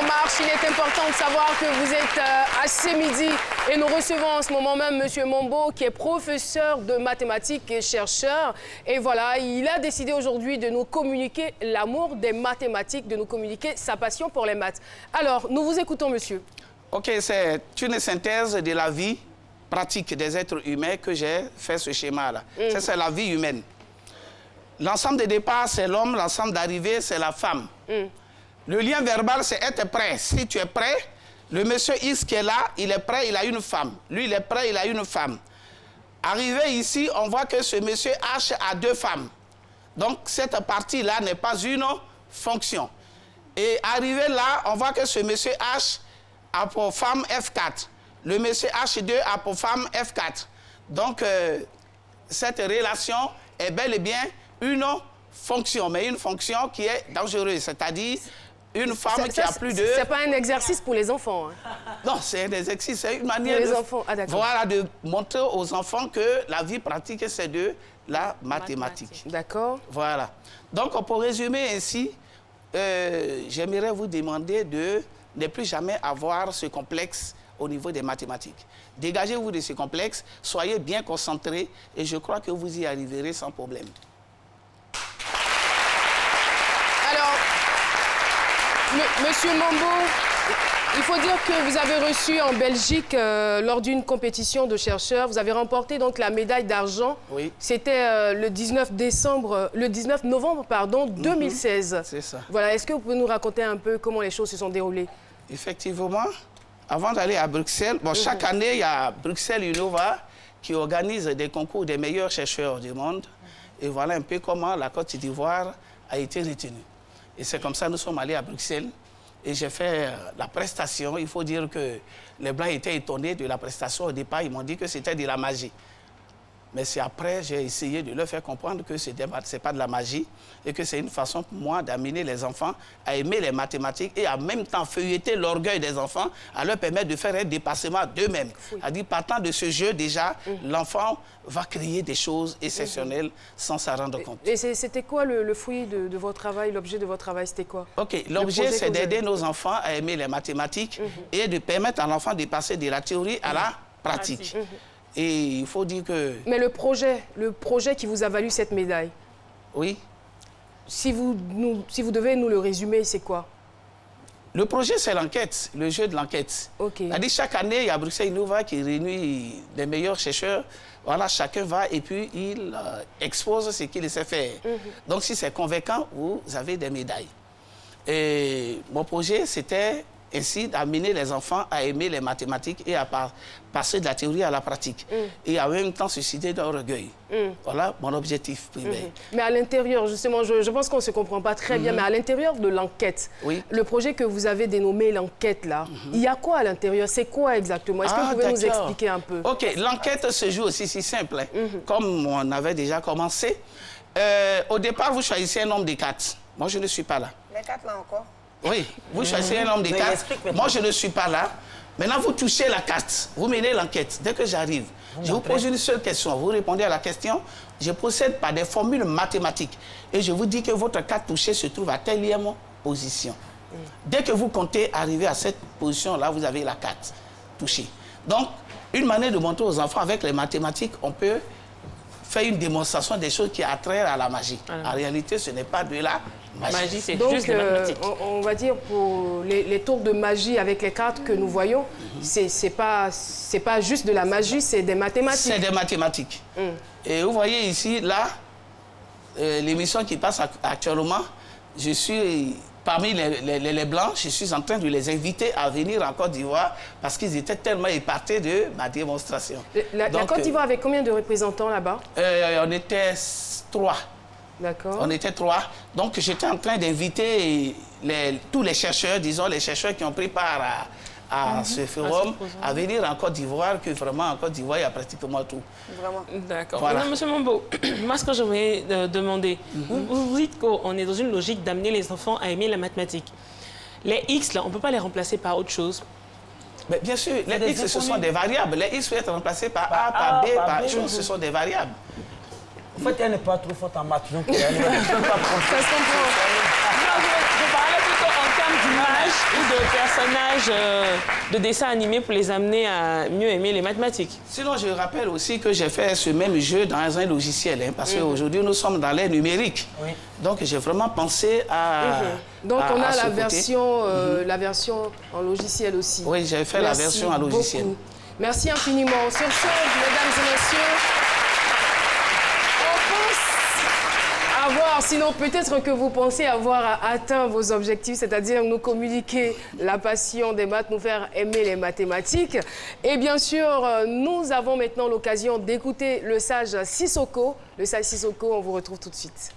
marche. Il est important de savoir que vous êtes à ce midi et nous recevons en ce moment même M. Mombo qui est professeur de mathématiques et chercheur. Et voilà, il a décidé aujourd'hui de nous communiquer l'amour des mathématiques, de nous communiquer sa passion pour les maths. Alors, nous vous écoutons, monsieur. Ok, c'est une synthèse de la vie pratique des êtres humains que j'ai fait ce schéma-là. C'est la vie humaine. L'ensemble de départ, c'est l'homme. L'ensemble d'arrivée, c'est la femme. Le lien verbal, c'est être prêt. Si tu es prêt, le monsieur X qui est là, il est prêt, il a une femme. Lui, il est prêt, il a une femme. Arrivé ici, on voit que ce monsieur H a 2 femmes. Donc, cette partie-là n'est pas une fonction. Et arrivé là, on voit que ce monsieur H a pour femme F4. Le monsieur H2 a pour femme F4. Donc, cette relation est bel et bien une fonction, mais une fonction qui est dangereuse, c'est-à-dire une femme qui a plus de... C'est pas un exercice pour les enfants. Hein. Non, c'est un exercice, c'est une manière pour les enfants. Ah, voilà, de montrer aux enfants que la vie pratique, c'est de la mathématique. D'accord. Voilà. Donc, pour résumer ainsi, j'aimerais vous demander de ne plus jamais avoir ce complexe au niveau des mathématiques. Dégagez-vous de ce complexe, soyez bien concentrés et je crois que vous y arriverez sans problème. Alors, Monsieur Mombo, il faut dire que vous avez reçu en Belgique, lors d'une compétition de chercheurs, vous avez remporté donc la médaille d'argent. Oui. C'était le 19 novembre, pardon, 2016. C'est ça. Voilà, est-ce que vous pouvez nous raconter un peu comment les choses se sont déroulées? Effectivement, avant d'aller à Bruxelles, bon, chaque année, il y a Bruxelles Innova qui organise des concours des meilleurs chercheurs du monde. Et voilà un peu comment la Côte d'Ivoire a été retenue. Et c'est comme ça que nous sommes allés à Bruxelles. Et j'ai fait la prestation. Il faut dire que les Blancs étaient étonnés de la prestation. Au départ, ils m'ont dit que c'était de la magie. Mais c'est après, j'ai essayé de leur faire comprendre que ce n'est pas de la magie et que c'est une façon pour moi d'amener les enfants à aimer les mathématiques et en même temps feuilleter l'orgueil des enfants, à leur permettre de faire un dépassement d'eux-mêmes. C'est-à-dire, partant de ce jeu, déjà, l'enfant va créer des choses exceptionnelles sans s'en rendre compte. Et c'était quoi le fruit de votre travail, l'objet de votre travail, c'était quoi? Ok, l'objet, c'est d'aider nos enfants à aimer les mathématiques et de permettre à l'enfant de passer de la théorie à la pratique. Et il faut dire que... Mais le projet qui vous a valu cette médaille, oui. Si vous devez nous le résumer, c'est quoi? Le projet, c'est l'enquête, le jeu de l'enquête. Ok. C'est-à-dire, chaque année, il y a Bruxelles Innova qui réunit les meilleurs chercheurs. Voilà, chacun va et puis il expose ce qu'il sait faire. Donc, si c'est convaincant, vous avez des médailles. Et mon projet, c'était ainsi d'amener les enfants à aimer les mathématiques et à passer de la théorie à la pratique. Et en même temps susciter leur orgueil. Voilà mon objectif primaire. Mais à l'intérieur, justement, je pense qu'on ne se comprend pas très bien, mais à l'intérieur de l'enquête, le projet que vous avez dénommé l'enquête là, il y a quoi à l'intérieur? C'est quoi exactement? Est-ce que vous pouvez nous expliquer un peu? Ok, l'enquête se joue aussi si simple, hein. Comme on avait déjà commencé. Au départ, vous choisissez un nombre de 4. Moi, je ne suis pas là. Les 4 là encore? Oui, vous choisissez un nombre de 4. Moi, je ne suis pas là. Maintenant, vous touchez la carte. Vous menez l'enquête. Dès que j'arrive, je vous pose une seule question. Vous répondez à la question. Je procède par des formules mathématiques. Et je vous dis que votre carte touchée se trouve à telle position. Dès que vous comptez arriver à cette position-là, vous avez la carte touchée. Donc, une manière de montrer aux enfants avec les mathématiques, on peut faire une démonstration des choses qui attraient à la magie. En réalité, ce n'est pas de la magie, c'est juste des mathématiques. On va dire pour les tours de magie avec les cartes que nous voyons, c'est pas juste de la magie, c'est des mathématiques. C'est des mathématiques. Et vous voyez ici, là, l'émission qui passe actuellement, je suis parmi les Blancs, je suis en train de les inviter à venir en Côte d'Ivoire parce qu'ils étaient tellement épatés de ma démonstration. La Côte d'Ivoire avait combien de représentants là-bas? On était 3. D'accord. On était 3. Donc, j'étais en train d'inviter tous les chercheurs, disons, les chercheurs qui ont pris part à ce forum, à venir en Côte d'Ivoire, que vraiment, en Côte d'Ivoire, il y a pratiquement tout. Vraiment. D'accord. Voilà. Monsieur Mombo, moi, ce que j'aimerais demander, vous dites qu'on est dans une logique d'amener les enfants à aimer la mathématique. Les X, là, on ne peut pas les remplacer par autre chose? Mais bien sûr, les X, ce sont des variables. Les X peuvent être remplacés par A, par B, par chose, ce sont des variables. En fait, elle n'est pas trop forte en maths, donc elle ne peut pas prendre. Ça se comprend. Non, je parlais plutôt en termes d'image ou de personnages de dessins animés pour les amener à mieux aimer les mathématiques. Sinon, je rappelle aussi que j'ai fait ce même jeu dans un logiciel, hein, parce qu'aujourd'hui, nous sommes dans l'ère numérique. Oui. Donc, j'ai vraiment pensé à... Donc, on a la version en logiciel aussi. Oui, j'ai fait la version en logiciel. Beaucoup. Merci infiniment. Sur ce, mesdames et messieurs, on pense avoir, sinon peut-être que vous pensez avoir atteint vos objectifs, c'est-à-dire nous communiquer la passion des maths, nous faire aimer les mathématiques. Et bien sûr, nous avons maintenant l'occasion d'écouter le sage Sissoko. Le sage Sissoko, on vous retrouve tout de suite.